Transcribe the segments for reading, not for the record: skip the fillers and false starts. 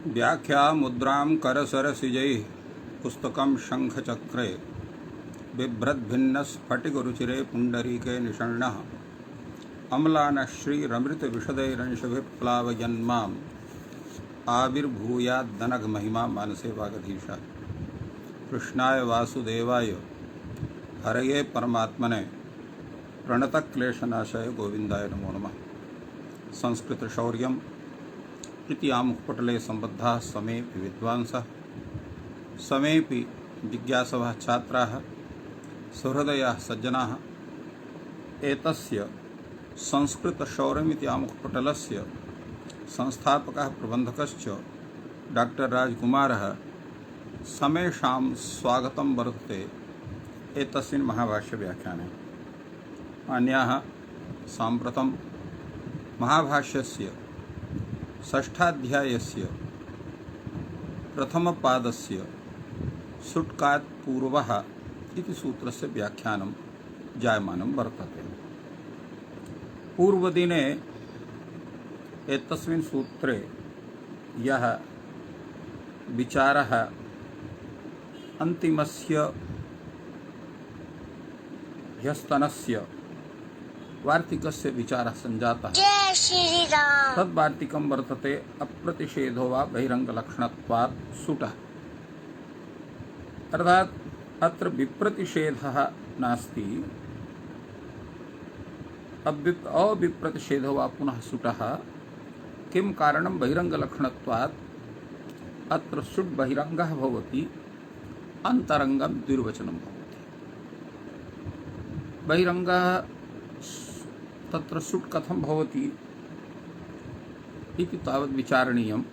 व्याख्या मुद्रां करसरसिजैः पुस्तकं शङ्खचक्रे बिभ्रद्भिन्नस्फटिकरुचिरे पुण्डरीके निषण्णः अम्लानश्रीरमृतविशदैरंशभिः प्लावयन्माम् आविर्भूयाद्दनघमहिमा मानसे वागधीश। कृष्णाय वासुदेवाय हरये परमात्मने प्रणतक्लेशनाशाय गोविंदाय नमो नमः। संस्कृतशौर्यम् इति आमुखपटले सम्बद्धाः समेऽपि विद्वांसः समेऽपि जिज्ञासवः छात्राः सुहृदयाः सज्जनाः एतस्य संस्कृतशौर्यमिति आमुखपटलस्य संस्थापकः प्रबन्धकश्च डॉक्टर राजकुमारः समेषां स्वागतं वर्तते एतस्मिन् महाभाष्यव्याख्याने। अन्याः साम्प्रतं महाभाष्यस्य षष्ठाध्यायस्य प्रथमपादस्य सुट्कात् पूर्वः इति सूत्रस्य व्याख्यानं जायमानं वर्तते। पूर्वदिने एतस्मिन् सूत्रे यः विचारः अन्तिमस्य ह्यस्तनस्य वार्तिकस्य विचारः सञ्जातः। जय श्री राम। तद्वार्तिकं वर्तते अप्रतिषेधो वा बहिरङ्गलक्षणत्वात् सुटः। अर्थात् अत्र विप्रतिषेधः नास्ति, अविप्रतिषेधो वा पुनः सुटः। किं कारणं? बहिरङ्गलक्षणत्वात् अत्र सुट् बहिरङ्गः भवति, अन्तरङ्गं द्विर्वचनं भवति। बहिरङ्गः तत्र सुट् कथं भवति इति तावत् विचारणीयम्।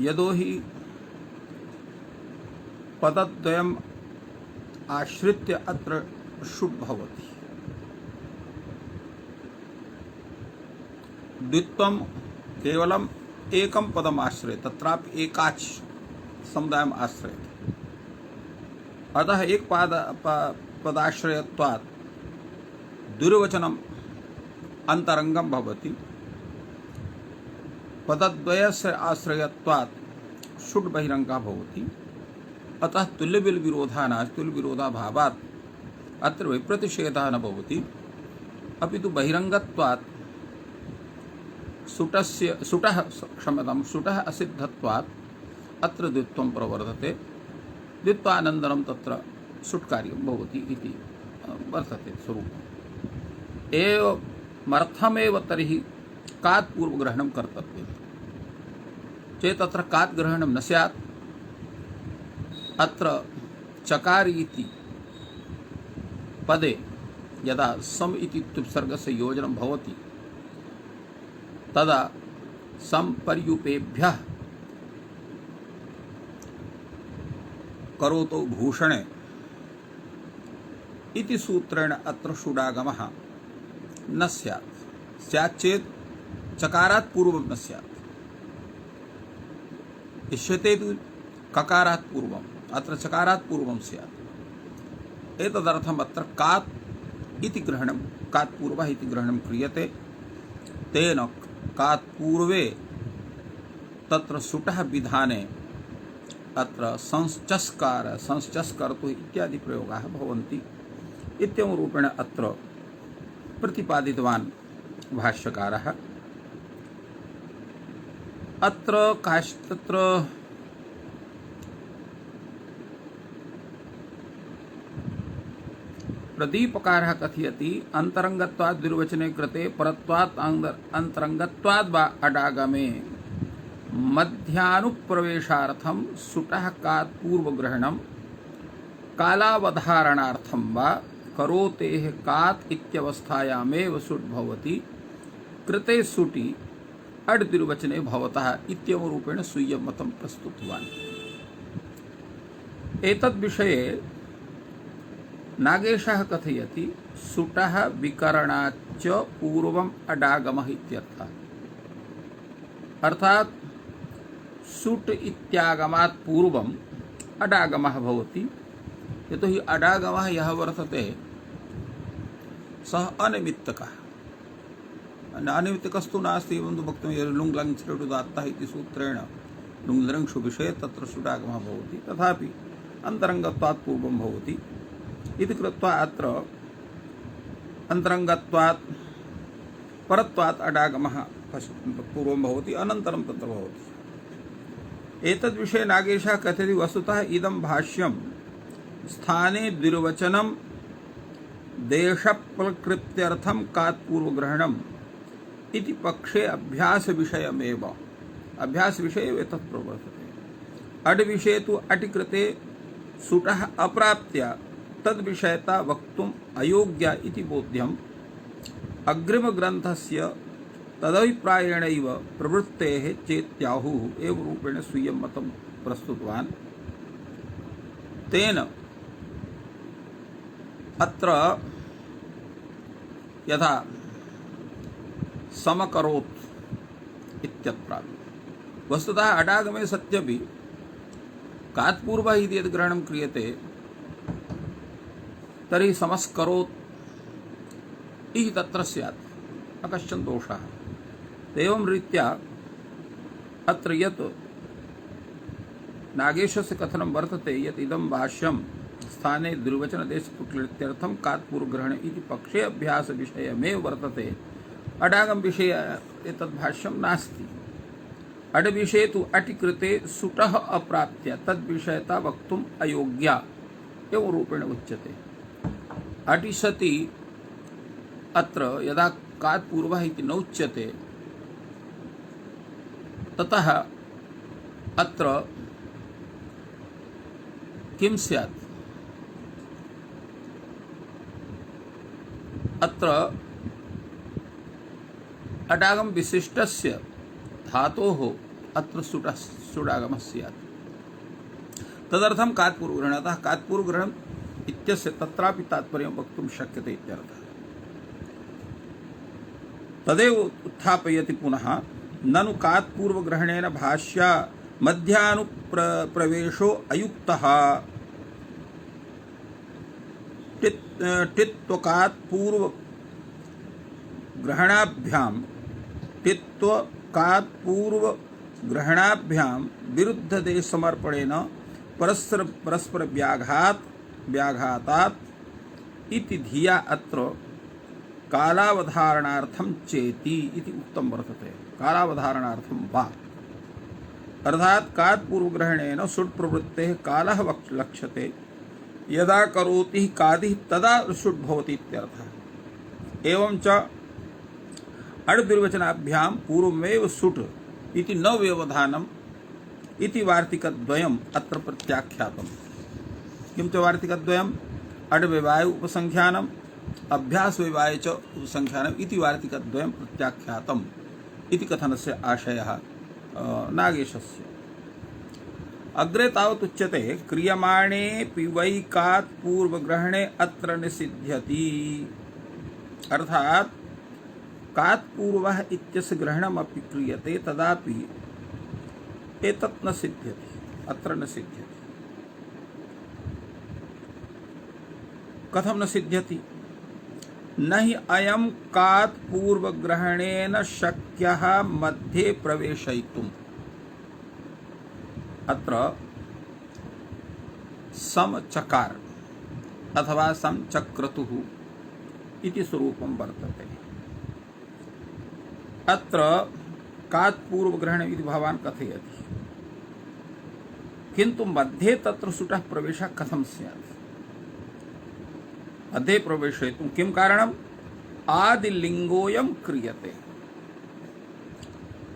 यतो हि पदद्वयम् आश्रित्य अत्र सुट् भवति। द्वित्वं केवलम् एकं पदम् आश्रयते, तत्रापि एकाच समुदायम् आश्रयते। अतः एक पदाश्रयत्वात् द्विर्वचनम् अन्तरङ्गं भवति। पदद्वयस्य आश्रयत्वात् सुट् बहिरङ्गः भवति। अतः तुल्यविरोधाभावात् अत्र विप्रतिषेधः न भवति, अपितु बहिरङ्गत्वात् सुटः असिद्धत्वात् अत्र द्वित्वं प्रवर्तते। द्वित्वानन्तरं तत्र सुट् कार्यं भवति इति वर्तते स्वरूपम्। एवमर्थमेव तर्हि कात् पूर्वग्रहणं कर्तव्यं चेत् अत्र कात् ग्रहणं न स्यात्। अत्र चकार इति पदे यदा सम इति उपसर्गस्य योजनं भवति तदा संपर्युपेभ्यः करोतो भूषणे इति सूत्रेण अत्र षुडागमः न स्यात्। स्यात् चेत् चकारात् पूर्वं न स्यात्। इष्यते तु ककारात् पूर्वम्, अत्र चकारात् पूर्वं स्यात्। एतदर्थम् अत्र कात् इति ग्रहणं, कात् पूर्वः इति ग्रहणं क्रियते। तेन कात् पूर्वे तत्र सुटः विधाने अत्र संश्चस्कार, संश्चस्कर्तुः इत्यादि प्रयोगाः भवन्ति इत्येवं रूपेण अत्र प्रतिपादितवान् भाष्यकारः। अत्र तत्र प्रदीपकारः कथयति अन्तरङ्गत्वात् द्विर्वचने कृते परत्वात् अन्तरङ्गत्वाद् वा अडागमे मध्यानुप्रवेशार्थं सुटः कात् पूर्वग्रहणं कालावधारणार्थं वा करोतेः कात् इत्यवस्थायामेव सुट् भवति। कृते सुटि अड् द्विर्वचने भवतः इत्येवं रूपेण स्वीयं मतं प्रस्तुतवान्। एतद्विषये नागेशः कथयति सुटः विकरणाच्च पूर्वम् अडागमः इत्यर्थः। अर्थात् सुट् इत्यागमात् पूर्वम् अडागमः भवति। यतो हि अडागमः यः वर्तते सः अनिमित्तकः। अनिमित्तिकस्तु नास्ति एवं तु वक्तुं लुङ् लङ् श्रेणुदात्तः इति सूत्रेण लुङ् लृङ्षु विषये तत्र सुडागमः भवति, तथापि अन्तरङ्गत्वात् पूर्वं भवति इति कृत्वा अत्र अन्तरङ्गत्वात् परत्वात् अडागमः पूर्वं भवति, अनन्तरं तत्र भवति। एतद्विषये नागेशः कथयति, वस्तुतः इदं भाष्यं स्थाने द्विर्वचनं देशप्रकृत्यर्थं कात्पूर्वग्रहणम् इति पक्षे अभ्यास विषयमेव, अभ्यास विषये एतत् प्रवर्तते। अड् विषये तु अटि कृते सुटः अप्राप्त्या तद्विषयता वक्तुम् अयोग्या इति बोध्यम् अग्रिमग्रन्थस्य तदभिप्रायेणैव प्रवृत्तेः चेत्याहुः एव रूपेण स्वीयं मतं प्रस्तुतवान्। तेन अत्र यथा समकरोत् इत्यत्रापि वस्तुतः अडागमे सत्यपि कात्पूर्वः इति यद् ग्रहणं क्रियते तर्हि समस्करोत् इति तत्र स्यात्, न कश्चन दोषः। एवं रीत्या अत्र यत् नागेशस्य कथनं वर्तते यत् इदं भाष्यं स्थाने द्विर्वचनदेशप्रकृत्यर्थं कात्पूर्वग्रहणे इति पक्षे अभ्यास विषयमेव वर्तते, अडागम विषये एतद् भाष्यं नास्ति। अड् विषये तु अटि कृते सुटः अप्राप्य तद्विषयता वक्तुम् अयोग्या एवं रूपेण उच्यते। अटि सति अत्र यदा कात्पूर्वः इति न उच्यते ततः अत्र किं स्यात्, अत्र अडागम विशिष्टस्य धातोः अत्र सुडागमः स्यात्, तदर्थं कात्पूर्वग्रहणम्। अतः कात्पूर्वग्रहणम् इत्यस्य तत्रापि तात्पर्यं वक्तुं शक्यते इत्यर्थः। तदेव उत्थापयति पुनः, ननु कात्पूर्वग्रहणेन भाष्या मध्यानुप्रवेशो अयुक्तः टित्वकात्पूर्वग्रहणाभ्यां विरुद्धदेशसमर्पणेन परस्पर व्याघातात् इति धिया अत्र कालावधारणार्थं चेति इति उक्तं वर्तते। कालावधारणार्थं वा, अर्थात् कात्पूर्वग्रहणेन सुट् प्रवृत्तेः कालः लक्ष्यते, यदा करोति कादिः तदा सुट् भवति इत्यर्थः। एवं च अड् द्विर्वचनाभ्यां पूर्वमेव सुट् इति न व्यवधानम् इति वार्तिकद्वयम् अत्र प्रत्याख्यातम्। किं च वार्तिकद्वयम्? अड् व्यवाय उपसंख्यानम्, अभ्यास व्यवाय च उपसंख्यानम् इति वार्तिकद्वयं प्रत्याख्यातम् इति कथनस्य आशयः नागेशस्य। अग्रे तावत् उच्यते, क्रियमाणेऽपि वै कात्पूर्वग्रहणे अत्र निषिध्यति, अर्थात् कात्पूर्वः इत्यस्य ग्रहणमपि क्रियते तदापि एतत् न सिद्ध्यति, अत्र न सिद्ध्यति। कथं न सिद्ध्यति? न हि अयं कात्पूर्वग्रहणेन शक्यः मध्ये प्रवेशयितुम्। अत्र समचकार अथवा समचक्रतुः इति स्वरूपं वर्तते। अत्र कात्पूर्वग्रहणम् इति भवान् कथयति, किन्तु मध्ये तत्र सुटः प्रवेशः कथं स्यात्? मध्ये प्रवेशयितुं किं कारणम्? आदिलिङ्गोऽयं क्रियते।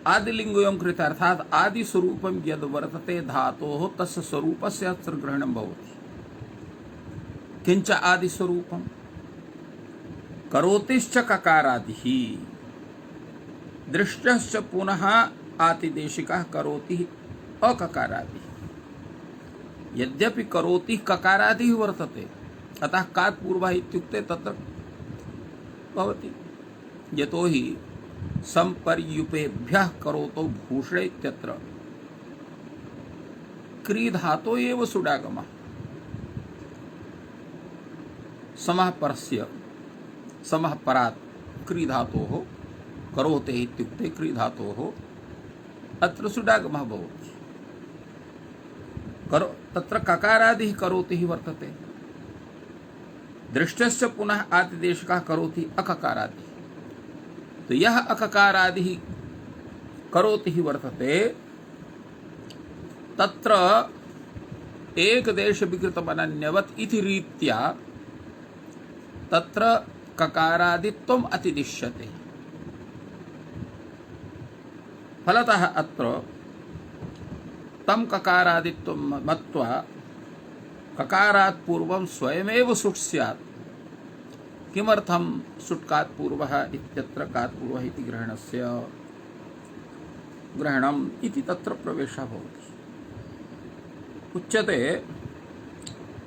आदिलिङ्गोऽयं क्रियते अर्थात् आदिस्वरूपं यद् वर्तते धातोः तस्य स्वरूपस्य अत्र ग्रहणं भवति। किञ्च आदिस्वरूपं? करोतिश्च ककारादिः, दृष्टश्च पुनः आतिदेशिकः करोतिः अककारादिः। यद्यपि करोतिः ककारादिः वर्तते, अतः कात्पूर्वः इत्युक्ते तत्र भवति। यतोहि संपर्युपेभ्यः करोतो भूषणे इत्यत्र क्रीधातो एव सुडागमः। समः परस्य समः परात् क्रीधातोः करोते इत्युक्ते क्री धातोः अत्र सुडागमः भवति। करो तत्र ककारादिः करोति हि वर्तते। दृष्टस्य पुनः आतिदेशकः करोति अककारादिः। तो यह अककारादिः करोति हि वर्तते, तत्र एकदेश विकृतमनन्यवत् इति रीत्या तत्र ककारादित्वम् अतिदिश्यते। फलतः अत्र तं ककारादित्वं मत्वा ककारात् पूर्वं स्वयमेव सुट् स्यात्। किमर्थं सुट्कात् पूर्वः इत्यत्र कात् पूर्वः इति ग्रहणम् इति तत्र प्रवेशः भवति। उच्यते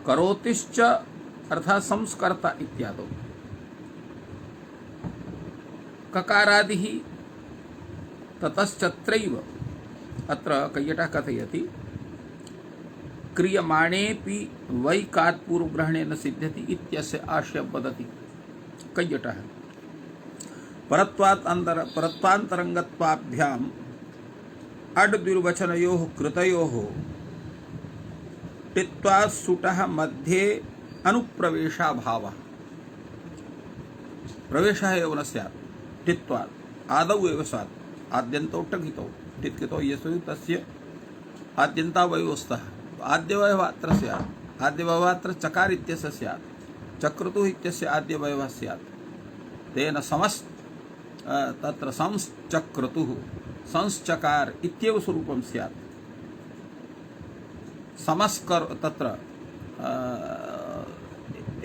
करोतिश्च अर्थात् संस्कर्ता इत्यादौ ककारादिः ततश्चत्रैव अत्र कैयटः कथयति क्रियमाणेऽपि वै कात् पूर्वग्रहणेन सिद्ध्यति इत्यस्य आशयं वदति कैयटः। परत्वान्तरङ्गत्वाभ्याम् अड् द्विर्वचनयोः कृतयोः टित्वात् सुटः मध्ये अनुप्रवेशाभावः। प्रवेशः एव न स्यात्, टित्वात् आदौ एव स्यात्। आद्यन्तौ टकितौ टित्कितौ यस्य तस्य आद्यन्तावयवो स्तः। आद्यवयवः अत्र स्यात्। आद्यवयवः अत्र चकार इत्यस्य स्यात्। चक्रतुः इत्यस्य आद्यवयवः स्यात्। तेन तत्र संश्चक्रतुः संश्चकार इत्येव स्वरूपं स्यात्। समस्कर तत्र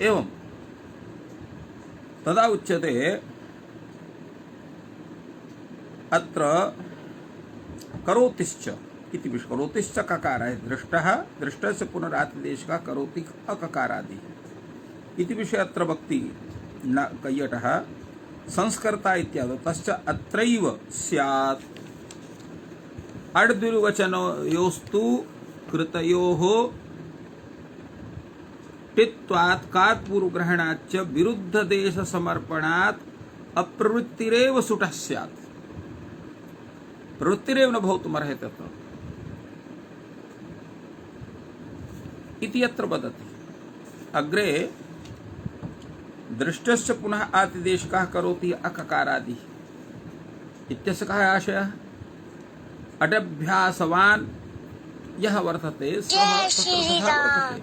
एवं तदा उच्यते अत्र करोतिश्च इति विषय। करोतिश्च ककारः दृष्टस्य पुनरातिदेशकः करोति अककारादि इति विषय अत्र वक्ति न कैयटः। संस्कर्ता इत्यादौ तश्च अत्रैव स्यात्। अड् द्विर्वचनयोस्तु कृतयोः टित्वात् कात् पूर्वग्रहणाच्च विरुद्धदेशसमर्पणात् अप्रवृत्तिरेव सुटः स्यात्। प्रवृत्तिरेव न भवितुमर्हति तत्र इति अत्र वदति। अग्रे दृष्टस्य पुनः आतिदेशकः करोति अककारादिः इत्यस्य कः आशयः? अडभ्यासवान् यः वर्तते सः तथा वर्तते।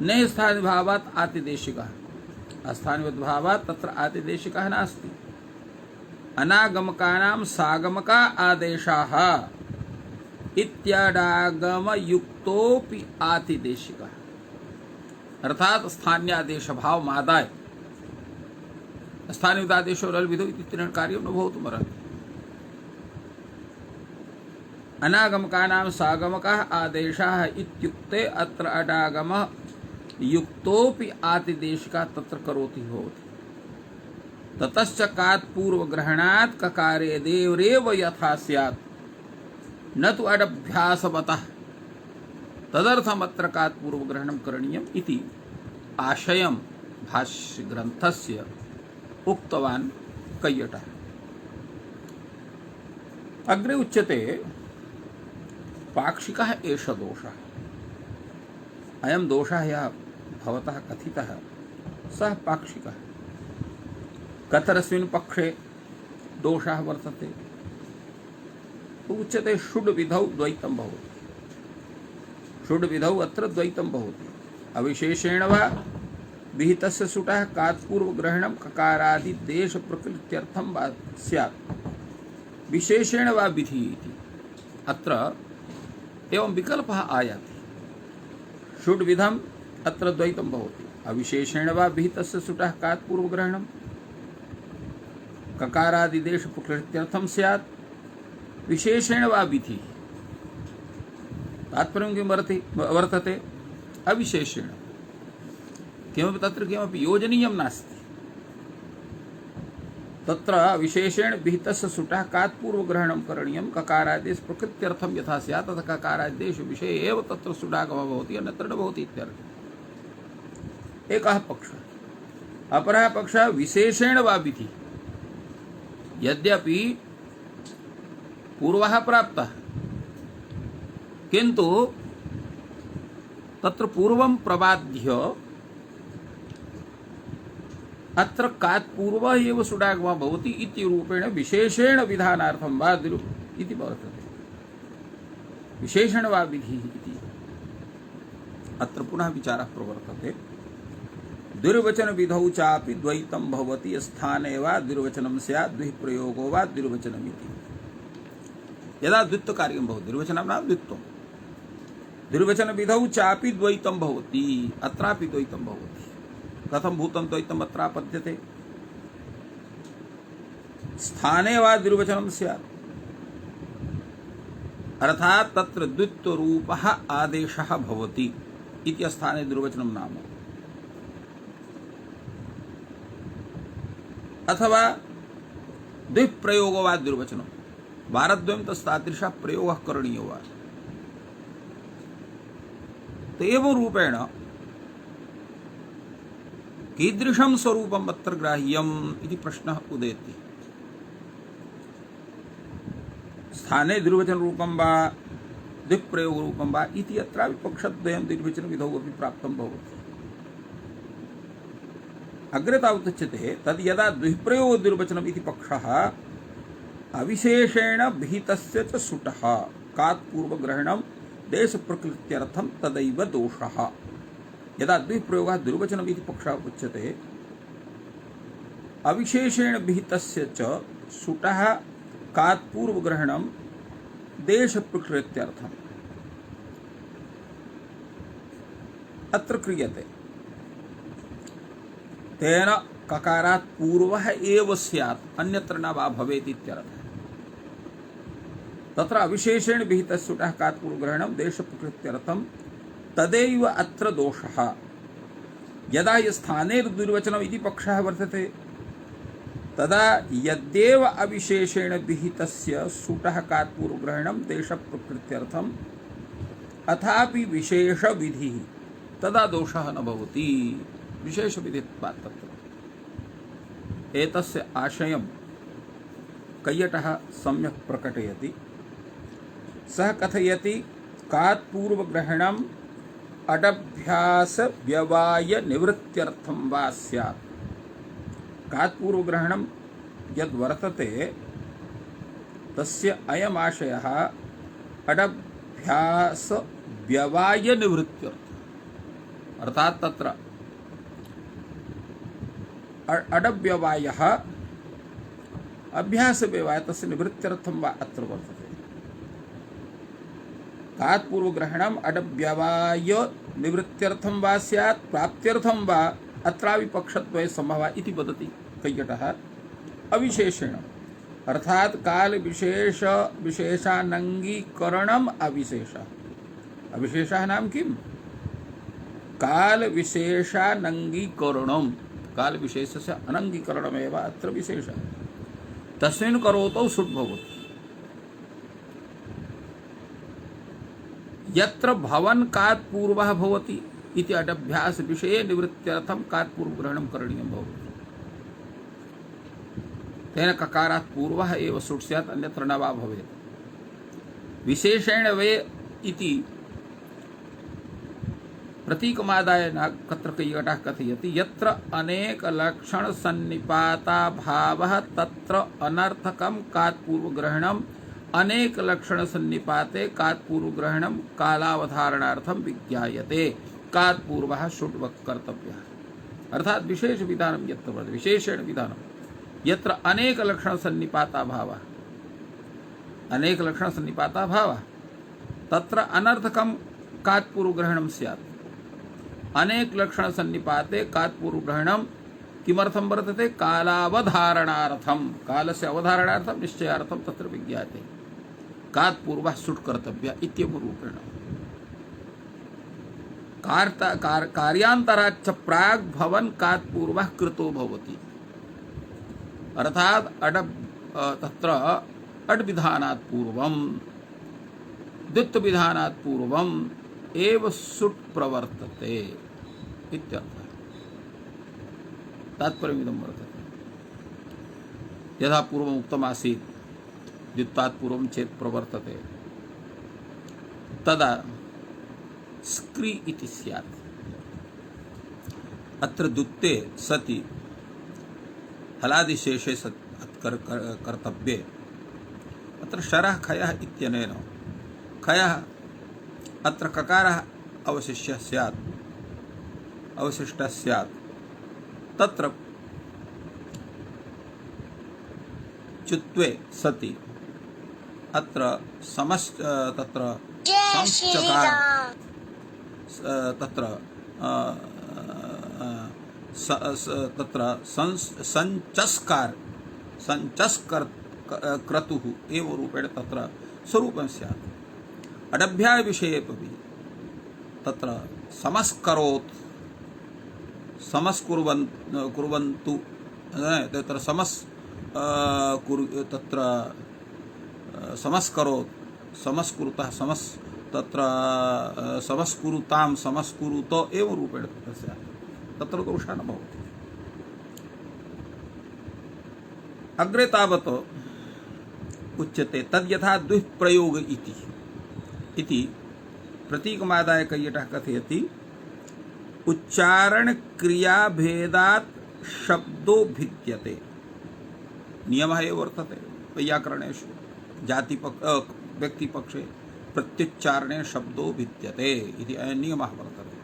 न स्थानिभावात् आतिदेशिकः। अस्थानिवद्भावात् तत्र आतिदेशिकः नास्ति। अनागमकानां सागमका आदेशाः इत्याडागमयुक्तोऽपि आतिदेशिकः। अर्थात स्थान्यादेश भाव मादाय स्थानियुक्तादेशो रलविधौ इति त्रीण कार्यं न भवितुमर्हति। अनागमकानां सागमकाः आदेशाः इत्युक्ते अत्र अडागमः युक्तोऽपि आतिदेशिकः तत्र करोति भवति। ततश्च कात् पूर्वग्रहणात् ककारे देवरेव यथा स्यात् न तु अडभ्यासवतः। तदर्थमत्र कात् पूर्वग्रहणं करणीयम् इति आशयं भाष्यग्रन्थस्य उक्तवान् कैयटः। अग्रे उच्यते पाक्षिकः एष दोषः। अयं दोषः यः भवतः कथितः सः पाक्षिकः। कतरस्मिन् पक्षे दोषः वर्तते? उच्यते षुड् विधौ द्वैतं भवति। षुड् विधौ अत्र द्वैतं भवति। अविशेषेण वा विहितस्य सुटः कात् पूर्वग्रहणं ककारादिदेश प्रकृत्यर्थं वा स्यात्। विशेषेण वा विधि इति अत्र एवं विकल्पः आयाति। षुड् विधम् अत्र द्वैतं भवति। अविशेषेण वा विहितस्य सुटः कात् पूर्वग्रहणं ककारादिदेश प्रकृत्यर्थं स्यात्। विशेषेण वा विधि। तात्पर्यं किं वर्तते? अविशेषेण किमपि तत्र किमपि योजनीयं नास्ति। तत्र विशेषेण विहितस्य सुटः कात् पूर्वग्रहणं करणीयं ककारादेश प्रकृत्यर्थं यथा स्यात् तथा ककारादेश विषये एव तत्र सुडागमः भवति, अन्यत्र न भवति इत्यर्थः। एकः पक्षः। अपरः पक्षः विशेषेण वा विधि। यद्यपि पूर्वः प्राप्तः किन्तु तत्र पूर्वं प्रबाध्य अत्र कात् पूर्वः एव सुडागमः भवति इति रूपेण विशेषेण विधानार्थं वा इति वर्तते। विशेषण वा विधिः इति अत्र पुनः विचारः प्रवर्तते। द्विर्वचन विधौ चापि द्वैतं भवति स्थाने वा द्विर्वचनं स्यात् द्विः प्रयोगो वा द्विर्वचनमिति। यदा द्वित्व कार्यं भवति द्विर्वचनं नाम द्वित्वं द्विर्वचन विधौ चापि द्वैतं भवति अत्रापि द्वैतं भवति। कथं भूतं द्वैतम् अत्रापद्यते? स्थाने वा द्विर्वचनं स्यात् अर्थात तत्र द्वित्व रूपः आदेशः भवति इति स्थाने द्विर्वचनं नाम। अथवा द्विप्रयोगो वा द्विर्वचनं वारद्वयं तस्तादृशः प्रयोगः करणीयो वा। तो एवं रूपेण कीदृशं स्वरूपम् अत्र ग्राह्यम् इति प्रश्नः उदेति। स्थाने द्विर्वचन रूपं वा द्विप्रयोग रूपं वा इति अत्रापि पक्षद्वयं द्विर्वचन विधौ अपि प्राप्तं भवति। अग्रे तावत् उच्यते तद् यदा द्विप्रयोग द्विर्वचनम् इति पक्षः अविशेषेण विहितस्य च सुटः कात् पूर्वग्रहणं देशप्रकृत्यर्थं तदैव दोषः। यदा द्विप्रयोगः द्विर्वचनम् इति पक्षः उच्यते अविशेषेण विहितस्य च सुटः कात् पूर्वग्रहणं देशप्रकृत्यर्थम् अत्र क्रियते। तेन ककारात् पूर्वः एव स्यात् अन्यत्र न वा भवेत् इत्यर्थः। तत्र अविशेषेण विहितस्य सुटः कात् पूर्वग्रहणं देशप्रकृत्यर्थं तदैव अत्र दोषः। यदा स्थाने द्विर्वचनम् इति पक्षः वर्तते तदा यद्येव अविशेषेण विहितस्य सुटः कात् पूर्वग्रहणं देशप्रकृत्यर्थम् अथापि विशेषविधिः तदा दोषः न भवति। विशेषविधित्वात् तत्र एतस्य आशयं कैयटः सम्यक् प्रकटयति। सः कथयति कात् पूर्वग्रहणम् अडभ्यास व्यवाय निवृत्त्यर्थं वा स्यात्। कात् पूर्वग्रहणं यद् वर्तते तस्य अयम् आशयः अडभ्यास व्यवाय निवृत्त्यर्थम्। अर्थात् तत्र अडव्यवायः अभ्यासव्यवाय तस्य निवृत्त्यर्थं वा अत्र वर्तते। कात् पूर्वग्रहणम् अडव्यवाय निवृत्त्यर्थं वा स्यात् प्राप्त्यर्थं वा अत्रापि पक्षद्वये सम्भवः इति वदति कैयटः। अविशेषेण अर्थात् काल विशेष विशेषानंगीकरणम् अविशेषः। अविशेषः नाम किम्? काल विशेषानंगीकरणम्। काल विशेषस्य अनंगीकरणमेव अत्र विशेषः। तस्मिन् करोतौ सुट् भवति। यत्र भवन् कात् पूर्वः भवति इति अडभ्यास विषये निवृत्त्यर्थं कात् पूर्वग्रहणं करणीयं भवति। तेन ककारात् पूर्वः एव सुट् स्यात् अन्यत्र न वा भवेत्। विशेषेण वे इति प्रतीकमादाय तत्र कैयटः कथयति यत्र अनेक लक्षण सन्निपाता भावः तत्र अनर्थकं कात् पूर्वग्रहणम् अनेक लक्षण सन्निपाते कात् पूर्वग्रहणं कालावधारणार्थं विज्ञायते कात् पूर्वः शुट् कर्तव्यः। अर्थात विशेष विधानं यत्र वर्तते विशेषेण विधानं यत्र अनेक लक्षण सन्निपाता भावः अनेक लक्षण सन्निपाता भावः तत्र अनर्थकं कात् पूर्वग्रहणं स्यात्। अनेक लक्षण सन्निपाते कात् पूर्वग्रहणं किमर्थं वर्तते? कालावधारणार्थं। कालस्य अवधारणार्थं निश्चयार्थं तत्र विज्ञायते। कात् पूर्वः सुट् कर्तव्यः इत्येवं रूपेण कार्यान्तराच्च प्राग् भवन् कात् पूर्वः कृतो भवति। अर्थात तत्र अड् विधानात् पूर्वं द्वित्व विधानात् पूर्वम् एव सुट् प्रवर्तते इत्यर्थः। तात्पर्यमिदं वर्तते। यथा पूर्वम् उक्तमासीत् द्वित्वात् पूर्वं चेत् प्रवर्तते तदा स्क्री इति स्यात्। अत्र द्युत्ते सति हलादिशेषे कर्तव्ये अत्र शरः खयः इत्यनेन खयः अत्र ककारः अवशिष्टः स्यात् तत्र चुत्वे सति अत्र तत्र जय श्री संचकार राम। तत्र संचस्कर क्रतुः एव रूपेण तत्र स्वरूपं स्यात्। अडभ्याः विषयेपि तत्र समस्करोत् कुर्वन्तु तत्र तत्र समस्करोत् समस्कुरुतः तत्र समस्कुरुतां समस्कुरुत एव रूपेण तत्र स्यात्। तत्र दोषः न भवति। अग्रे तावत् उच्यते तद्यथा द्विप्रयोग इति प्रतीकमादाय कैयटः कथयति उच्चारण क्रियाभेदात् शब्दो भिद्यते। नियमः एव वर्तते वैयाकरणेषु व्यक्तिपक्षे प्रत्युच्चारणे शब्दो भिद्यते इति अयं नियमः वर्तते।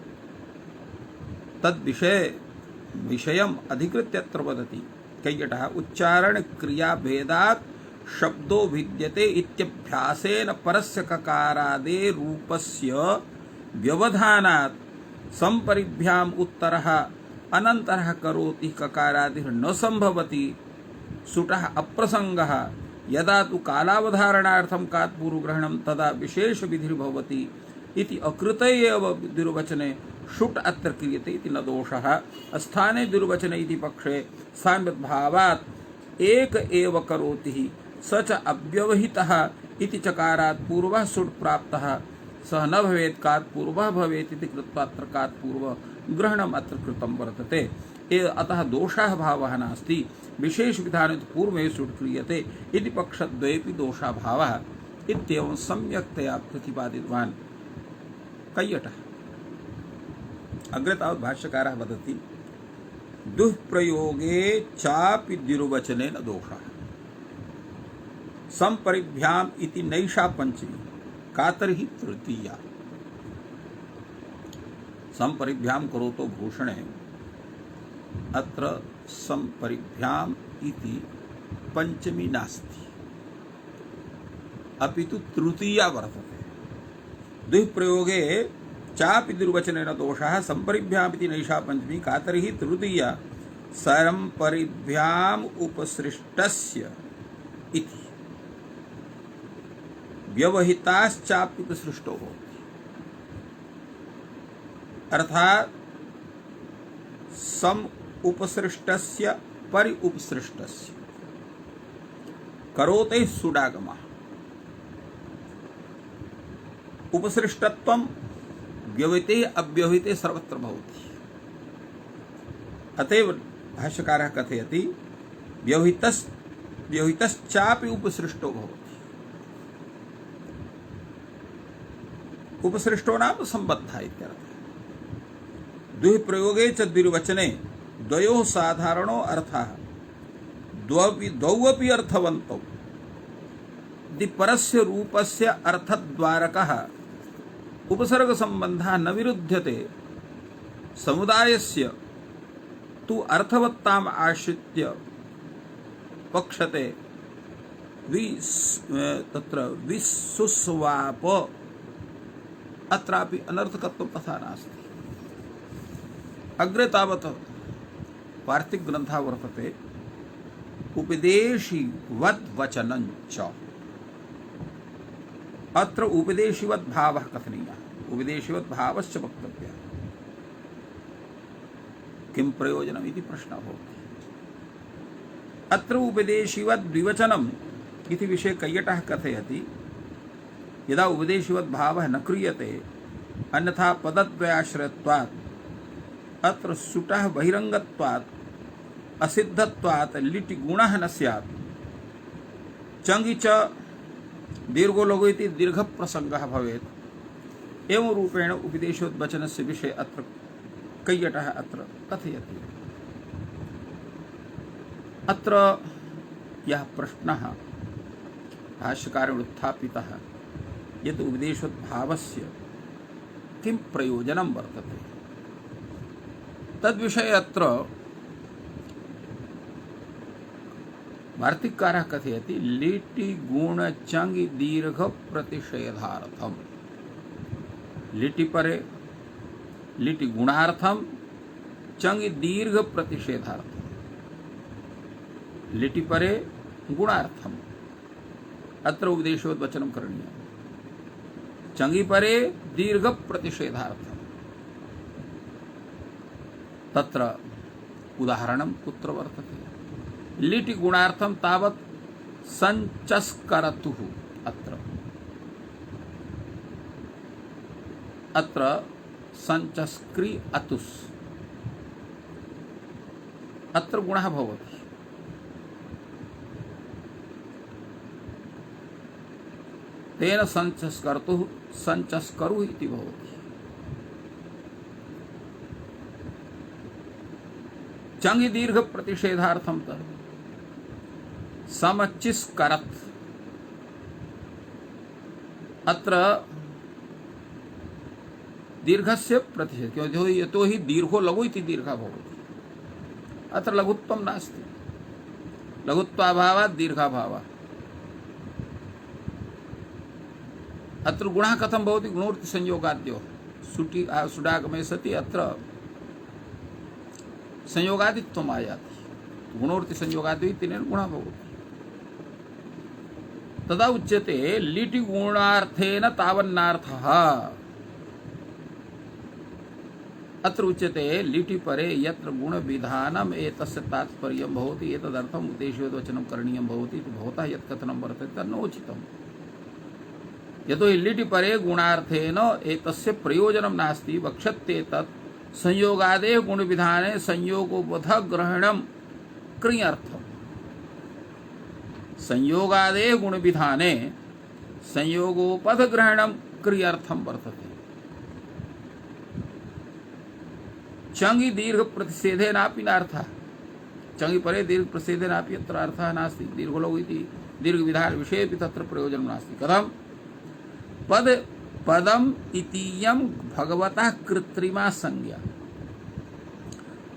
विषयम् अधिकृत्य अत्र वदति कैयटः उच्चारण क्रियाभेदात् शब्दो भिद्यते इत्यभ्यासेन परस्य ककारादे रूपस्य व्यवधानात् संपरिभ्याम् उत्तरः अनन्तरः करोति ककारादिः न संभवति सुटः अप्रसंगः यदा तु कालावधारणार्थं कात् पूर्वग्रहणं तदा विशेष विधिर्भवति इति अकृते एव द्विर्वचने शुट् अत्र क्रियते इति न दोषः। स्थाने द्विर्वचने इति पक्षे साम्यद्भावात् एक एव करोति स च अव्यवहितः इति चकारात् पूर्वः सुट् प्राप्तः सः न भवेत् कात् पूर्वः भवेत् इति कृत्वा अत्र कात् पूर्वग्रहणम् अत्र कृतं वर्तते। अतः दोषः भावः नास्ति। विशेष विधाने पूर्वे सुट् क्रियते इति पक्षद्वयेपि दोषाभावः इत्येवं सम्यक्तया प्रतिपादितवान् कैयटः। अग्रे तावत् भाष्यकारः वदति दुःप्रयोगे चापि द्विर्वचनेन दोषः संपरिभ्याम् इति नैषा पंचमी का तर्हि तृतीया। संपरिभ्याम् करोतो भूषणे अत्र संपरिभ्याम् इति पंचमी नास्ति अपितु तृतीया वर्तते। द्विप्रयोगे चापि द्विर्वचनेन दोषः संपरिभ्याम् इति नैषा पंचमी का तर्हि तृतीया संपरिभ्याम् उपसृष्टस्य इति व्यवहिताश्चाप्युपसृष्टो भवति। अर्थात् सम उपसृष्टस्य परि उपसृष्टस्य करोते सुडागमः उपसृष्टत्वं व्यवहिते अव्यवहिते सर्वत्र भवति। अतएव भाष्यकारः कथयति व्यवहितश्चापि उपसृष्टो भवति। उपसृष्टो नाम संबद्धः इत्यर्थः। द्विप्रयोगे च द्विर्वचने द्वयोः साधारणो अर्थः द्वौ अपि अर्थवन्तौ परस्य रूपस्य अर्थद्वारकः उपसर्ग संबंधः न विरुध्यते। समुदायस्य तु अर्थवत्ताम् आश्रित्य पक्षते तत्र विसुस्वाप अत्रापि अनर्थकत्वं तथा नास्ति। अग्रे तावत् वार्तिक ग्रन्थः वर्तते उपदेशिवद्वचनं च। अत्र उपदेशिवद् भावः कथनीयः, उपदेशिवद् भावश्च वक्तव्यः। किं प्रयोजनम् इति प्रश्नः भवति। अत्र उपदेशिवद् द्विवचनम् इति विषये कैयटः कथयति यदा उपदेशिवद् भावः न क्रियते अन्यथा पदद्वयाश्रयत्वात् अत्र सुटः बहिरंगत्वात् असिद्धत्वात् लिटि गुणः न स्यात् चंगी च दीर्घो लघु इति दीर्घ प्रसंगः भवेत् एवं रूपेण उपदेशोद्वचनस्य विषये अत्र कैयटः अत्र कथयति। अत्र यः प्रश्नः भाष्यकारेण उत्थापितः यत् उपदेशोद्भावस्य किं प्रयोजनं वर्तते तद्विषये अत्र वार्तिककारः कथयति लिटि गुण चंगि दीर्घ प्रतिषेधार्थम। लिटि परे लिटि गुणार्थम चंगि दीर्घ प्रतिषेधार्थम। लिटि परे गुणार्थम अत्र उपदेशोद्वचनं करणीयम्। चंगि परे दीर्घ प्रतिषेधार्थम। तत्र उदाहरणं कुत्र वर्तते? लिटि गुणार्थम तावत् संचस्करतुः अत्र संचस्क्रि अतुस् अत्र गुणः भवति। तेन संचस्करुः इति भवति। चंगि दीर्घ प्रतिषेधार्थम समचिस्करत् अत्र दीर्घस्य प्रतिषेध क्योंकि यतो हि दीर्घो लघु इति दीर्घः भवति। अत्र लघुत्वं नास्ति। लघुत्वाभावात् दीर्घाभावः। अत्र गुणः कथं भवति? गुणोर्ति संयोगाद्योः सुडागमे सति अत्र संयोगादित्वम् आयाति। गुणोर्ति संयोगाद्यो इत्यनेन गुणः भवति। तदा उच्यते लिटि गुणार्थेन तावन्नार्थः। अत्र उच्यते लिटि परे यत्र गुण विधानम् एतस्य तात्पर्यं भवति एतदर्थम् उपदेशोद्वचनं करणीयं भवति इति भवतः यत् कथनं वर्तते तन्नोचितम्। यतो हि लिटि परे गुणार्थेन एतस्य प्रयोजनं नास्ति वक्ष्यते तत् संयोगादेः गुण विधाने संयोगोपध ग्रहणं क्रियार्थम्। संयोगादेः गुण विधाने संयोगोपध ग्रहणं क्रियार्थं वर्तते। चंगि दीर्घ प्रतिषेधेनापि नार्थः। चंगि परे दीर्घ प्रतिषेधेनापि अत्र अर्थः नास्ति। दीर्घोलघु इति दीर्घ विधान विषयेपि तत्र प्रयोजनं नास्ति। कथं? पदम इतीयं भगवतः कृत्रिमा संज्ञा।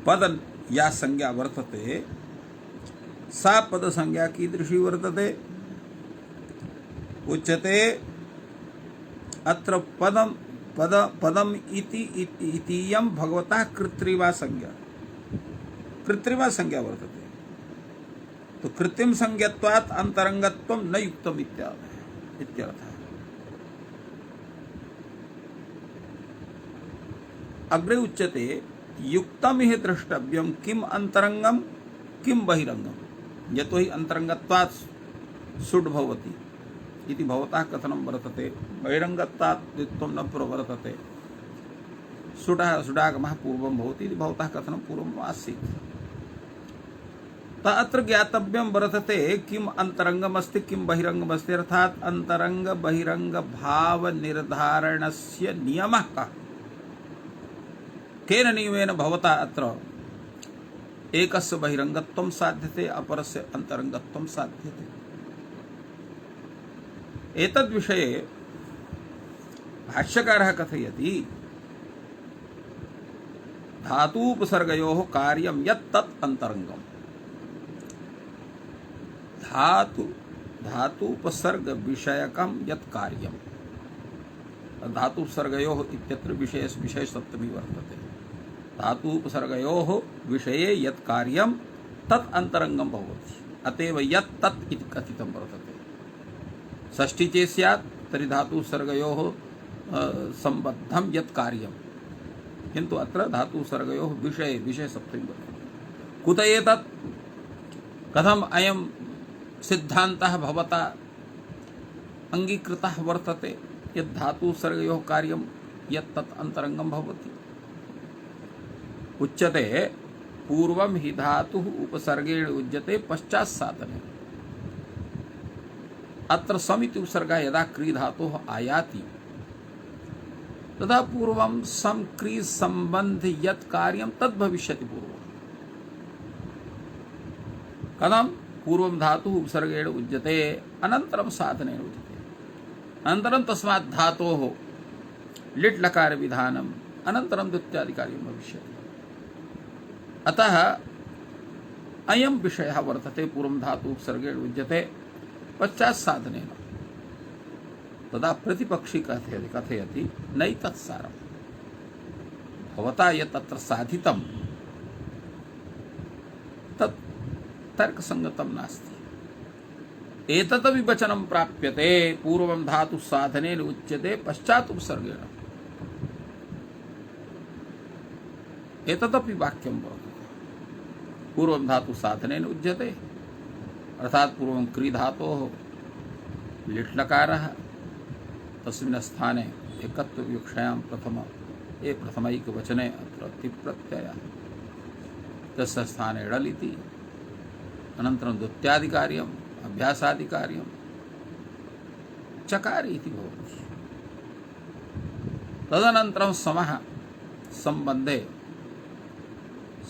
पद या संज्ञा वर्तते सा पद संज्ञा कीदृशी वर्तते? उच्यते अत्र पदम इतीयं भगवतः कृत्रिमा संज्ञा। कृत्रिमा संज्ञा वर्तते। तो कृत्रिम संज्ञत्वात् अंतरंगत्वं न युक्तम् इत्यर्थः। अग्रे उच्यते युक्तम हि द्रष्टव्यम किम अंतरंगम किम बहिरंगम। यतो हि अंतरंगत्वात् सुड् भवति इति भवतः कथनं वर्तते। बहिरंगत्वात् द्वित्वं न प्रवर्तते। सुडागमः पूर्वं भवति इति भवतः कथनं पूर्वम् आसीत्। अत्र ज्ञातव्यं वर्तते किम अंतरंगमस्ति किम बहिरंगमस्ति अर्थात् अंतरंग बहिरंग भाव निर्धारणस्य नियमः कः? केन नियमेन भवता अत्र एकस्य बहिरंगत्वं साध्यते अपरस्य अंतरंगत्वं साध्यते। एतद्विषये भाष्यकारः कथयति धातूपसर्गयोः कार्यं यत् तत् अंतरंगम्। धातुपसर्ग विषयकं यत् कार्यं धातुपसर्गयोः इत्यत्र विषय सप्तमी वर्तते। धातुपसर्गयोः विषये यत् कार्यं तत् अंतरंगं भवति। अतएव यत् तत् इति कथितं वर्तते। षष्ठी चेत् स्यात् तर्हि धातुपसर्गयोः संबद्धं यत् कार्यं, किन्तु अत्र धातुपसर्गयोः विषय सप्तमी वर्तते। कुत एतत्? कथम् अयं सिद्धान्तः भवता अंगीकृतः वर्तते यत् धातुपसर्गयोः कार्यं यत् तत् अंतरंगं भवति? उच्यते पूर्वं हि धातुः उपसर्गेण युज्यते पश्चात् साधने। अत्र समिति उपसर्गः यदा क्री धातोः आयाति तदा पूर्वं सम क्री संबंध यत् कार्यं तद् भविष्यति पूर्वम्। कथं पूर्वं धातुः उपसर्गेण उच्यते अनन्तरं साधनेन उच्यते, अनन्तरं तस्मात् धातोः लिट् लकार विधानम् अनन्तरं द्वित्यादिकार्यं भविष्यति। अतः अयं विषयः वर्तते, पूर्वं धातुः उपसर्गेण उच्यते पश्चात् साधनेन। तदा प्रतिपक्षी कथयति नैतत्सारं भवता यत् अत्र साधितं तत् तर्कसंगतं नास्ति। एतदपि वचनं प्राप्यते पूर्वं धातु साधनेन उच्यते पश्चात् उपसर्गेण, एतदपि वाक्यं भवति। पूर्वं धातु साधनेन उच्यते अर्थात् पूर्वं क्री धातोः लिट् लकारः, तस्मिन् स्थाने एकत्वविवक्षायां प्रथमैकवचने अत्र तिप्रत्ययः, तस्य स्थाने ड़ल् इति, अनन्तरं द्वित्यादिकार्यम् अभ्यासादिकार्यं चकार इति भवति। तदनन्तरं समः सम्बन्धे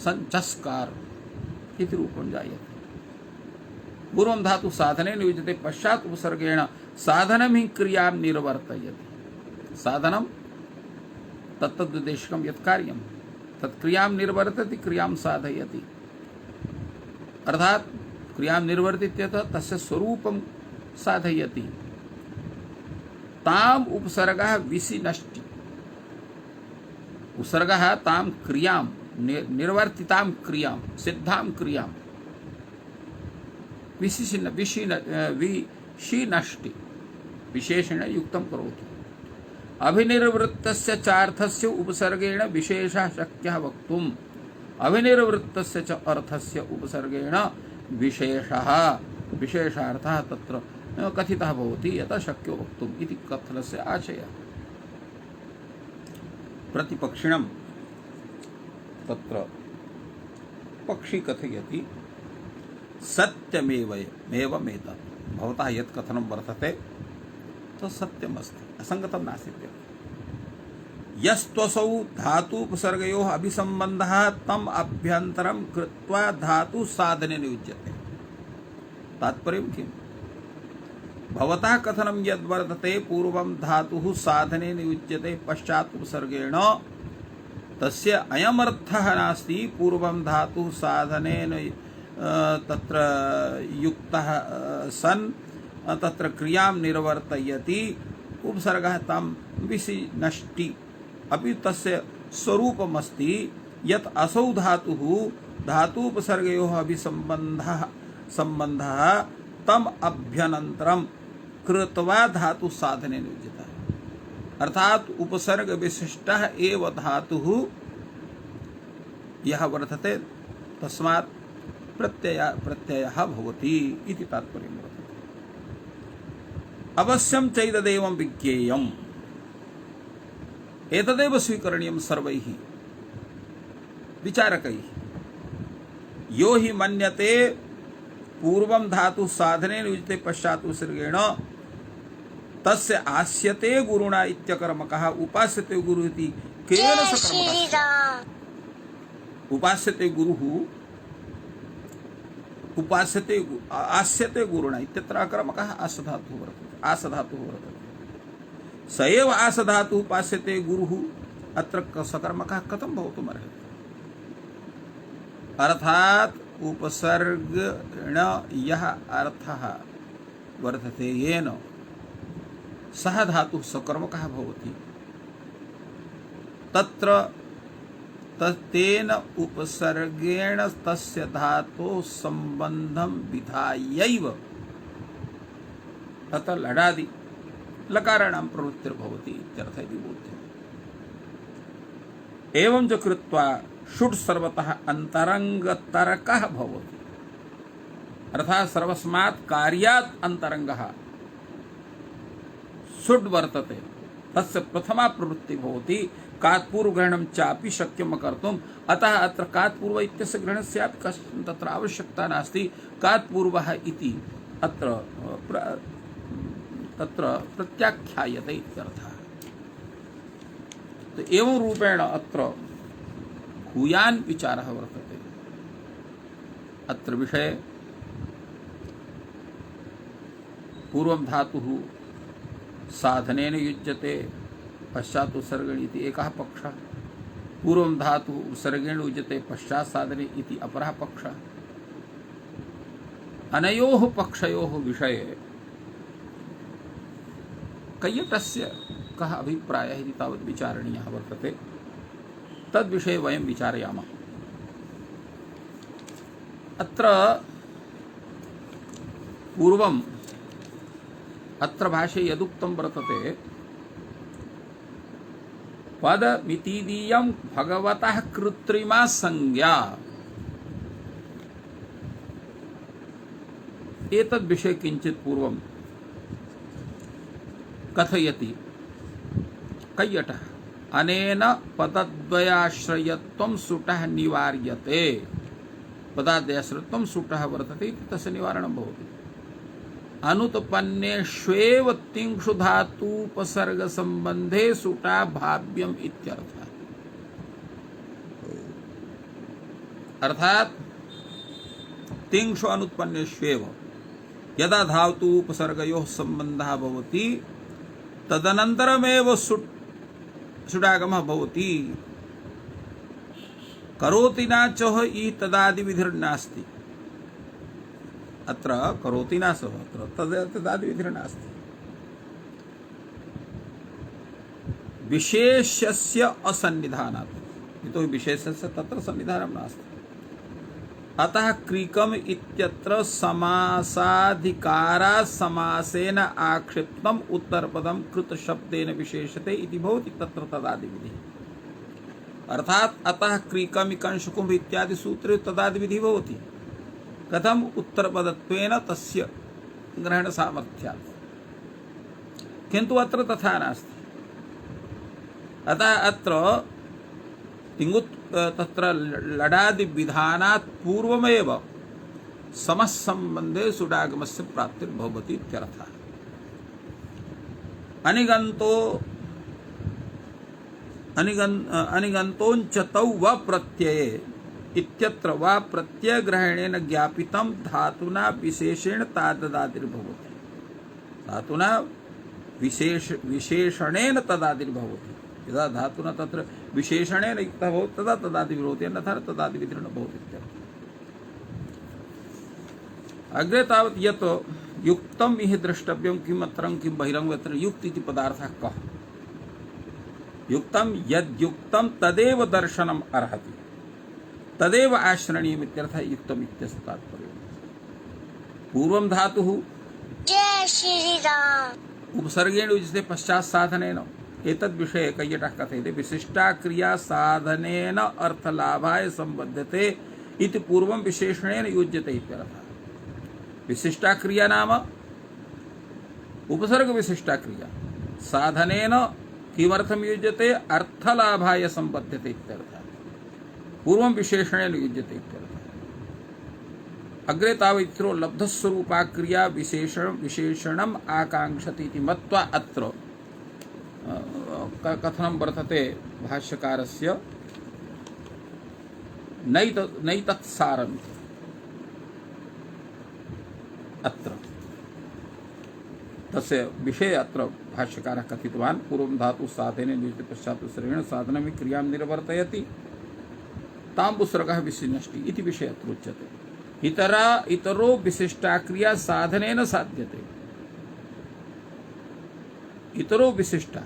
संचस्कार इति रूपं जायते। पूर्वं धातु साधनेन युज्यते पश्चात् उपसर्गेण साधनं हि क्रियां निर्वर्तयति। साधनं तत्तद्देशकं यत् कार्यं तत् क्रियां निर्वर्तयति, क्रियां साधयति। अर्थात् क्रियां निर्वर्तित्यतः तस्य स्वरूपं साधयति। ताम् उपसर्गः विशिनष्टि, उपसर्गः तां क्रियां निर्वर्तितां क्रियां सिद्धां क्रियां विशिनष्टि विशेषेण युक्तं करोति। अभिनिर्वृत्तस्य चार्थस्य उपसर्गेण विशेषः शक्यः वक्तुम्, अभिनिर्वृत्तस्य च अर्थस्य उपसर्गेण विशेषः विशेषार्थः तत्र कथितः भवति, यतः शक्यो वक्तुम् इति कथनस्य आशयः। प्रतिपक्षिणं तत्र पक्षी कथयति सत्यमेवमेतत्, भवतः यत् कथनं वर्तते तत् सत्यमस्ति, असङ्गतं नास्ति। यस्त्वसौ धातु उपसर्गयोः अभिसम्बन्धः तम् अभ्यन्तरं कृत्वा धातु साधनेन युज्यते। तात्पर्यं किम्? भवतः कथनं यद्वर्तते पूर्वं धातुः साधनेन युज्यते पश्चात् उपसर्गेण, तस्य अयमर्थः नास्ति पूर्वं धातुः साधनेन तत्र युक्तः सन् तत्र क्रियां निर्वर्तयति, उपसर्गः तं विशिनष्टि, अपि तस्य स्वरूपमस्ति यत् असौ धातुः धातुपसर्गयोः अभिसम्बन्धः तम् अभ्यनन्तरं कृत्वा धातु साधनेन युज्यते। अर्थात् उपसर्ग विशिष्टः एव धातुः यः वर्तते तस्मात् प्रत्ययः भवति इति तात्पर्यं वर्तते। अवश्यं चैतदेवं विज्ञेयम्, एतदेव स्वीकरणीयं सर्वैः विचारकैः। यो हि मन्यते पूर्वं धातु साधनेन युज्यते पश्चात् उपसर्गेण तस्य आस्यते गुरुणा इत्यकर्मकः उपास्यते गुरुः इति केन सकर्मकः। उपास्यते गुरुः उपास्यते आस्यते गुरुणा इत्यत्र अकर्मकः आसधातुः वर्तते। स एव आसधातुः उपास्यते गुरुः, अत्र सकर्मकः कथं भवितुमर्हति? अर्थात् उपसर्गेण यः अर्थः वर्तते येन सः धातुः सकर्मकः भवति, तत्र तेन उपसर्गेण तस्य धातोः सम्बन्धं विधायैव अतः लडादि लकाराणां प्रवृत्तिर्भवति इत्यर्थः इति बोध्यते। एवं च कृत्वा षुट् सर्वतः अन्तरङ्गतर्कः भवति, अर्थात् सर्वस्मात् कार्यात् अन्तरङ्गः षुट् वर्तते, तस्य प्रथमा प्रवृत्ति भवति। कात्पूर्वग्रहणं चापि शक्यं कर्तुम्, अतः अत्र कात्पूर्व इत्यस्य ग्रहणस्यापि तत्र आवश्यकता नास्ति। कात्पूर्वः इति अत्र तत्र प्रत्याख्यायते इत्यर्थः। तो एवं रूपेण अत्र भूयान् विचारः वर्तते। अत्र विषये पूर्वं धातुः साधनेन युज्यते पश्चात् उत्सर्गेण इति एकः पक्षः, पूर्वं धातुः उत्सर्गेण युज्यते पश्चात् साधने इति अपरः पक्षः। अनयोः पक्षयोः विषये कैयटस्य कः अभिप्रायः इति तावत् विचारणीयः वर्तते। तद्विषये वयं विचारयामः। अत्र पूर्वम् अत्र भाष्ये यदुक्तं वर्तते पदमितीदीयं भगवतः कृत्रिमा संज्ञा, एतद् विषये किञ्चित् पूर्वं कथयति कैयटः। अनेन पदद्वयाश्रयत्वं सुटः निवार्यते। पदाद्वयाश्रयत्वं सुटः वर्तते इति तस्य निवारणं भवति। अनुत्पन्नेष्वेव तिङ्क्षु धातूपसर्ग संबंधे सुटा भाव्यम इत्यर्थः। अर्थात तिङ्क्षु अनुत्पन्नेष्वेव यदा धातूपसर्गयोः संबंधः भवति तदनन्तरमेव सुडागमः भवति। करोति न चः इ तदादि विधिर्नास्ति। अत्र करोति न सः अत्र तदादि विधिर्नास्ति। विशेषस्य असन्निधानात्, यतोहि विशेषस्य तत्र सन्निधानं नास्ति। अतः क्रीकम इत्यत्र समासाधिकारात् समासेन आक्षिप्तम् उत्तरपदं कृत शब्देन विशेषते इति भवति तत्र तदादि विधिः। अर्थात अतः क्रीकम कंशकुंभ इत्यादि सूत्रे तदादि विधिः भवति। कथम उत्तरपदत्वेन तस्य ग्रहण सामर्थ्यात्, किन्तु अत्र तथा नास्ति। अतः अत्र तत्र लडादि विधानात् पूर्वमेव समसंबंधे सुडागमस्य प्राप्तिर्भवति इत्यर्थः। अनिगन्तोञ्चतौ व प्रत्यये इत्यत्र वा प्रत्ययग्रहणेन ज्ञापितं धातुना विशेषेण तदादिर्भवति। धातुना विशेषणेन तदादिर्भवति। यदा धातुना तत्र विशेषणेन युक्तः भवति तदा तदादिर्भवति, अन्यथा तदादिर्न भवति इत्यर्थः। अग्रे तावत् यत् युक्तम् इह द्रष्टव्यं किम् अत्रं किं बहिरंग यत्र युक्त इति पदार्थः कः। युक्तं यद्युक्तं तदेव दर्शनम् अर्हति, तदेव आश्रणीयम् इत्यर्थः युक्तम् इत्यस्य तात्पर्यम्। पूर्वं धातुः जय श्री राम उपसर्गेण युज्यते पश्चात् साधनेन। एतद् विषये कैयटः कथयति विशिष्टा क्रिया साधनेन अर्थलाभाय संबध्यते इति पूर्वं विशेषणेन युज्यते इत्यर्थः। विशिष्टा क्रिया नाम उपसर्ग विशिष्टा क्रिया साधनेन किमर्थं युज्यते अर्थलाभाय संबध्यते इत्यर्थः। पूर्वं विशेषणेन युज्यते इत्यर्थः। अग्रे तावत्रो लब्धस्वरूपा क्रिया विशेषणम् आकांक्षति इति मत्वा अत्र कथनं वर्तते भाष्यकारस्य नैतत्सारम् अत्र तस्य विषये अत्र भाष्यकारः कथितवान्। पूर्वं धातु साधनेन युज्यते पश्चात् उत्सर्गेण साधनं क्रियां निर्वर्तयति ताम्बुसर्गः विशिनष्टि इति विषये अत्र उच्यते। इतरो विशिष्टा क्रिया साधनेन साध्यते। इतरो विशिष्टा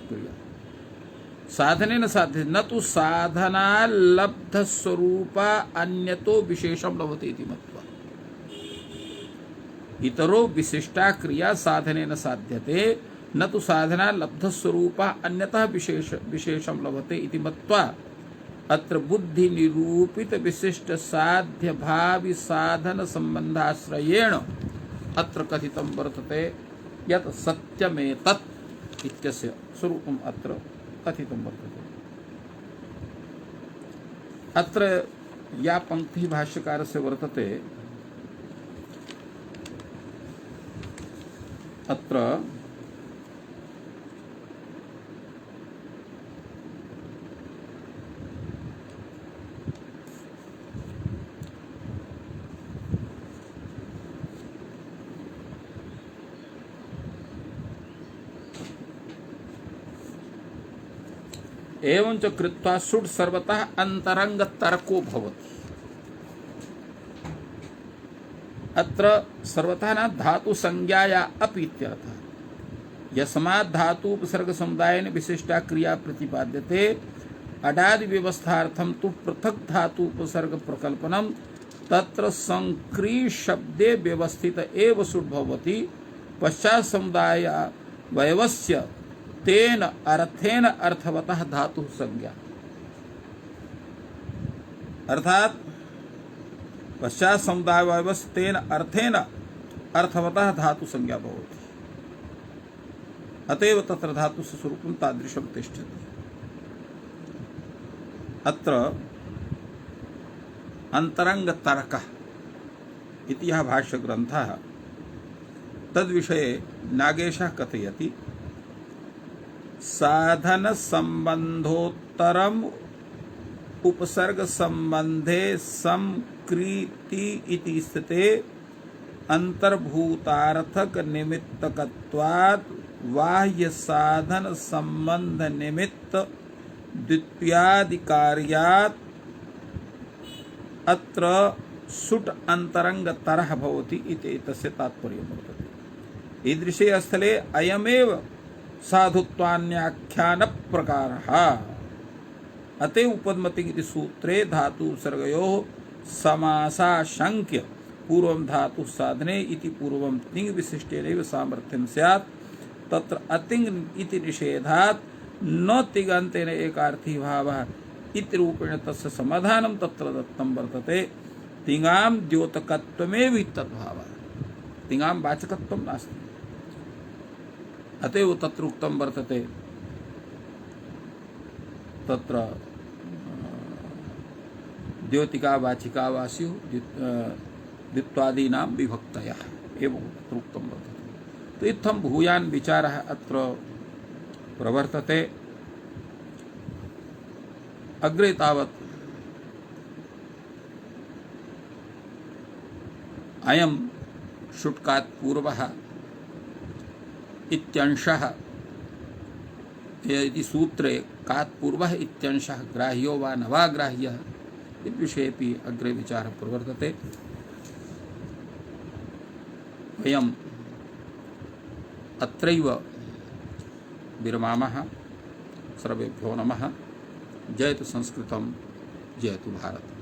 क्रिया साधनेन साध्यते, न तु साधना लब्धस्वरूपा अन्यतो विशेषं लभते इति मत्वा। इतरो विशिष्टा क्रिया साधनेन साध्यते, न तु साधना लब्धस्वरूपा अन्यतः विशेषं लभते इति मत्वा अत्र बुद्धि निरूपित विशिष्ट साध्य भावि साधन संबंधाश्रयेण अत्र कथितं वर्तते यत् सत्यमेतत् इत्यस्य स्वरूपम् अत्र कथितं वर्तते। अत्र या पंक्तिः भाष्यकारस्य वर्तते अत्र एवं च कृत्वा सुट् सर्वतः अंतरंग तर्को भवति। अत्र सर्वथा न धातु संज्ञाया अपि इत्यर्थः। यस्मात् धातु उपसर्ग समुदायेन विशिष्टा क्रिया प्रतिपाद्यते अडादि व्यवस्थार्थं तु पृथक् धातु उपसर्ग प्रकल्पनम तत्र संक्री शब्दे व्यवस्थित एव सुट् भवति। पश्चात् समुदाय वयवस्य तेन अर्थेन अर्थवतः धातु संज्ञा, अर्थात पश्चात् समुदाय वयवस्य तेन अर्थेन अर्थवतः धातु संज्ञा भवति। अतएव तत्र धातु स्वरूपं तादृशं तिष्ठति। अत्र अंतरंग तर्कः इति यः भाष्यग्रन्थः तद्विषये नागेशः कथयति। साधन संबंधोत्तरम उपसर्ग संबंधे संक्रीति इति स्थिते अंतर्भूतार्थक निमित्तकत्वात् बाह्य साधन संबंध निमित्त द्वितीयादिकार्यात् अत्र सुट् अंतरंग तरः भवति इति तस्य तात्पर्यं वर्तते। ईदृशे स्थले अयमेव साधुत्वान्याख्यान प्रकारः। अतएव उपपद्मति इति सूत्रे धातु उपसर्गयोः समासाशंक्य पूर्वं धातु साधने इति पूर्वं तिङ् विशिष्टेनैव सामर्थ्यं स्यात्। तत्र अतिङ् इति निषेधात् न तिङन्तेन एकार्थी भावः इति रूपेण तस्य समाधानं तत्र दत्तं वर्तते। तिङां द्योतकत्वमेव तद्भावः, तिङां वाचकत्वं नास्ति। अतएव तत्र उक्तं वर्तते तत्र द्योतिका वाचिका वास्यु द्वित्वादीनां विभक्तयः एवं तत्र उक्तं वर्तते। तो इत्थं भूयान् विचारः अत्र प्रवर्तते। अग्रे तावत् अयं शुट्कात् पूर्वः इत्यंशः इति सूत्रे कात् पूर्वः इत्यंशः ग्राह्यो वा न वा ग्राह्यः इति विषयेपि अग्रे विचारः प्रवर्तते। वयम् अत्रैव विरमामः। सर्वेभ्यो नमः। जयतु संस्कृतं, जयतु भारतम्।